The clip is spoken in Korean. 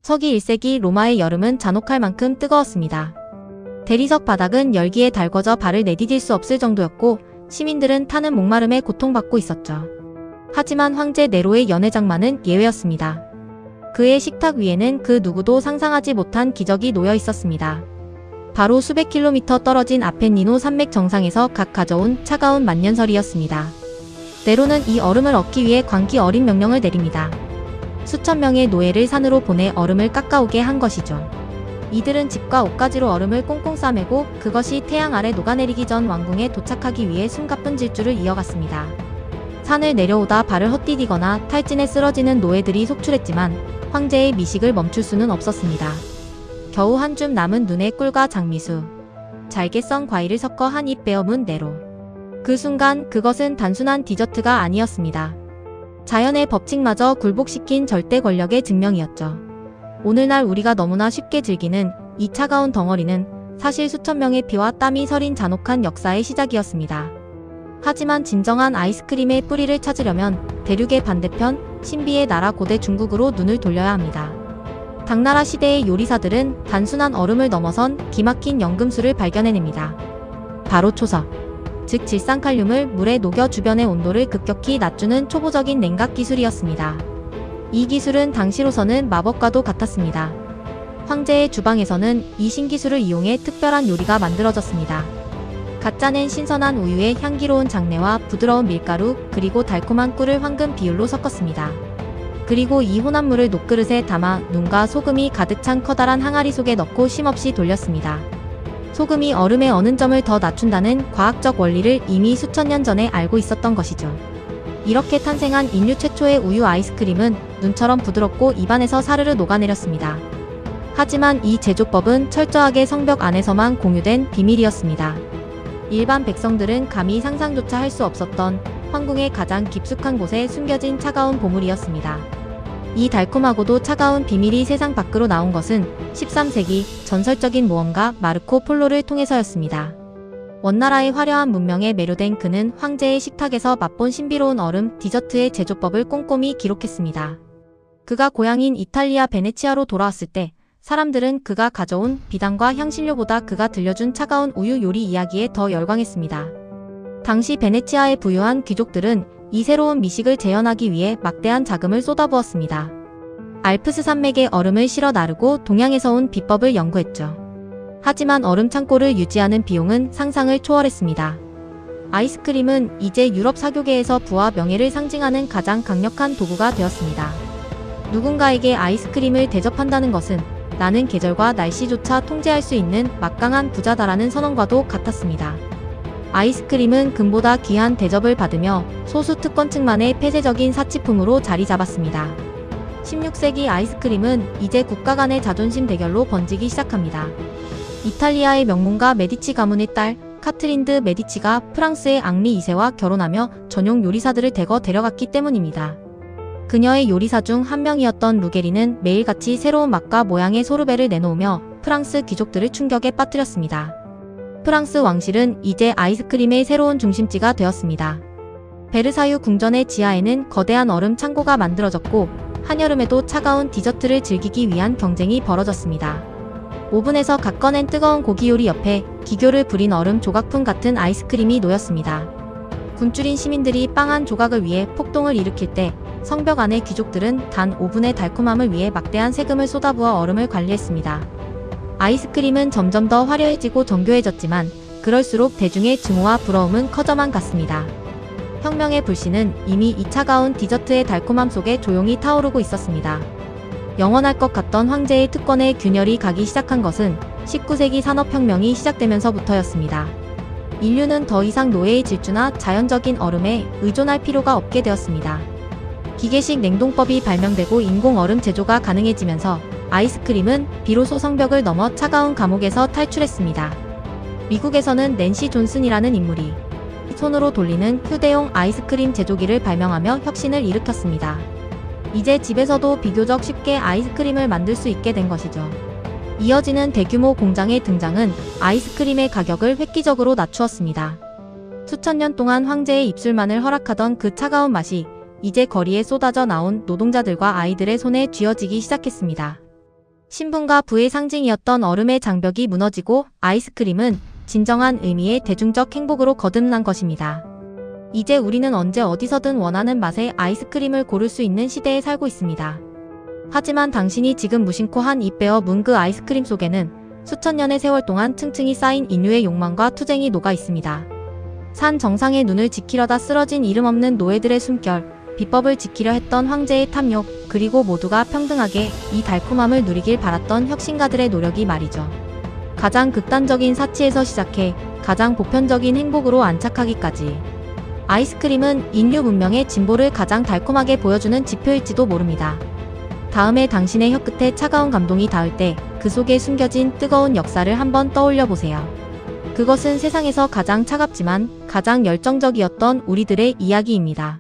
서기 1세기 로마의 여름은 잔혹할 만큼 뜨거웠습니다. 대리석 바닥은 열기에 달궈져 발을 내디딜 수 없을 정도였고 시민들은 타는 목마름에 고통받고 있었죠. 하지만 황제 네로의 연회장만은 예외였습니다. 그의 식탁 위에는 그 누구도 상상하지 못한 기적이 놓여 있었습니다. 바로 수백 킬로미터 떨어진 아펜니노 산맥 정상에서 각 가져온 차가운 만년설이었습니다. 네로는 이 얼음을 얻기 위해 광기 어린 명령을 내립니다. 수천 명의 노예를 산으로 보내 얼음을 깎아오게 한 것이죠. 이들은 집과 옷가지로 얼음을 꽁꽁 싸매고 그것이 태양 아래 녹아내리기 전 왕궁에 도착하기 위해 숨가쁜 질주를 이어갔습니다. 산을 내려오다 발을 헛디디거나 탈진에 쓰러지는 노예들이 속출했지만 황제의 미식을 멈출 수는 없었습니다. 겨우 한 줌 남은 눈에 꿀과 장미수, 잘게 썬 과일을 섞어 한 입 베어문 네로. 그 순간 그것은 단순한 디저트가 아니었습니다. 자연의 법칙마저 굴복시킨 절대 권력의 증명이었죠. 오늘날 우리가 너무나 쉽게 즐기는 이 차가운 덩어리는 사실 수천 명의 피와 땀이 서린 잔혹한 역사의 시작이었습니다. 하지만 진정한 아이스크림의 뿌리를 찾으려면 대륙의 반대편 신비의 나라 고대 중국으로 눈을 돌려야 합니다. 당나라 시대의 요리사들은 단순한 얼음을 넘어선 기막힌 연금술을 발견해냅니다. 바로 초석, 즉 질산칼륨을 물에 녹여 주변의 온도를 급격히 낮추는 초보적인 냉각 기술이었습니다. 이 기술은 당시로서는 마법과도 같았습니다. 황제의 주방에서는 이 신기술을 이용해 특별한 요리가 만들어졌습니다. 갓 짜낸 신선한 우유에 향기로운 장내와 부드러운 밀가루 그리고 달콤한 꿀을 황금 비율로 섞었습니다. 그리고 이 혼합물을 녹그릇에 담아 눈과 소금이 가득 찬 커다란 항아리 속에 넣고 쉼없이 돌렸습니다. 소금이 얼음의 어는 점을 더 낮춘다는 과학적 원리를 이미 수천 년 전에 알고 있었던 것이죠. 이렇게 탄생한 인류 최초의 우유 아이스크림은 눈처럼 부드럽고 입안에서 사르르 녹아내렸습니다. 하지만 이 제조법은 철저하게 성벽 안에서만 공유된 비밀이었습니다. 일반 백성들은 감히 상상조차 할 수 없었던 황궁의 가장 깊숙한 곳에 숨겨진 차가운 보물이었습니다. 이 달콤하고도 차가운 비밀이 세상 밖으로 나온 것은 13세기 전설적인 모험가 마르코 폴로를 통해서였습니다. 원나라의 화려한 문명에 매료된 그는 황제의 식탁에서 맛본 신비로운 얼음 디저트의 제조법을 꼼꼼히 기록했습니다. 그가 고향인 이탈리아 베네치아로 돌아왔을 때 사람들은 그가 가져온 비단과 향신료보다 그가 들려준 차가운 우유 요리 이야기에 더 열광했습니다. 당시 베네치아의 부유한 귀족들은 이 새로운 미식을 재현하기 위해 막대한 자금을 쏟아부었습니다. 알프스 산맥에 얼음을 실어 나르고 동양에서 온 비법을 연구했죠. 하지만 얼음 창고를 유지하는 비용은 상상을 초월했습니다. 아이스크림은 이제 유럽 사교계에서 부와 명예를 상징하는 가장 강력한 도구가 되었습니다. 누군가에게 아이스크림을 대접한다는 것은 나는 계절과 날씨조차 통제할 수 있는 막강한 부자다라는 선언과도 같았습니다. 아이스크림은 금보다 귀한 대접을 받으며 소수 특권층만의 폐쇄적인 사치품으로 자리 잡았습니다. 16세기 아이스크림은 이제 국가 간의 자존심 대결로 번지기 시작합니다. 이탈리아의 명문가 메디치 가문의 딸 카트린드 메디치가 프랑스의 앙리 2세와 결혼하며 전용 요리사들을 대거 데려갔기 때문입니다. 그녀의 요리사 중 한 명이었던 루게리는 매일같이 새로운 맛과 모양의 소르베를 내놓으며 프랑스 귀족들을 충격에 빠뜨렸습니다. 프랑스 왕실은 이제 아이스크림의 새로운 중심지가 되었습니다. 베르사유 궁전의 지하에는 거대한 얼음 창고가 만들어졌고 한여름에도 차가운 디저트를 즐기기 위한 경쟁이 벌어졌습니다. 오븐에서 갓 꺼낸 뜨거운 고기 요리 옆에 기교를 부린 얼음 조각품 같은 아이스크림이 놓였습니다. 굶주린 시민들이 빵 한 조각을 위해 폭동을 일으킬 때 성벽 안의 귀족들은 단 5분의 달콤함을 위해 막대한 세금을 쏟아부어 얼음을 관리했습니다. 아이스크림은 점점 더 화려해지고 정교해졌지만 그럴수록 대중의 증오와 부러움은 커져만 갔습니다. 혁명의 불씨는 이미 이 차가운 디저트의 달콤함 속에 조용히 타오르고 있었습니다. 영원할 것 같던 황제의 특권에 균열이 가기 시작한 것은 19세기 산업혁명이 시작되면서부터였습니다. 인류는 더 이상 노예의 질주나 자연적인 얼음에 의존할 필요가 없게 되었습니다. 기계식 냉동법이 발명되고 인공 얼음 제조가 가능해지면서 아이스크림은 비로소 성벽을 넘어 차가운 감옥에서 탈출했습니다. 미국에서는 낸시 존슨이라는 인물이 손으로 돌리는 휴대용 아이스크림 제조기를 발명하며 혁신을 일으켰습니다. 이제 집에서도 비교적 쉽게 아이스크림을 만들 수 있게 된 것이죠. 이어지는 대규모 공장의 등장은 아이스크림의 가격을 획기적으로 낮추었습니다. 수천 년 동안 황제의 입술만을 허락하던 그 차가운 맛이 이제 거리에 쏟아져 나온 노동자들과 아이들의 손에 쥐어지기 시작했습니다. 신분과 부의 상징이었던 얼음의 장벽이 무너지고 아이스크림은 진정한 의미의 대중적 행복으로 거듭난 것입니다. 이제 우리는 언제 어디서든 원하는 맛의 아이스크림을 고를 수 있는 시대에 살고 있습니다. 하지만 당신이 지금 무심코 한 입 베어 문 그 아이스크림 속에는 수천 년의 세월 동안 층층이 쌓인 인류의 욕망과 투쟁이 녹아 있습니다. 산 정상의 눈을 지키려다 쓰러진 이름 없는 노예들의 숨결, 비법을 지키려 했던 황제의 탐욕, 그리고 모두가 평등하게 이 달콤함을 누리길 바랐던 혁신가들의 노력이 말이죠. 가장 극단적인 사치에서 시작해 가장 보편적인 행복으로 안착하기까지. 아이스크림은 인류 문명의 진보를 가장 달콤하게 보여주는 지표일지도 모릅니다. 다음에 당신의 혀끝에 차가운 감동이 닿을 때 그 속에 숨겨진 뜨거운 역사를 한번 떠올려 보세요. 그것은 세상에서 가장 차갑지만 가장 열정적이었던 우리들의 이야기입니다.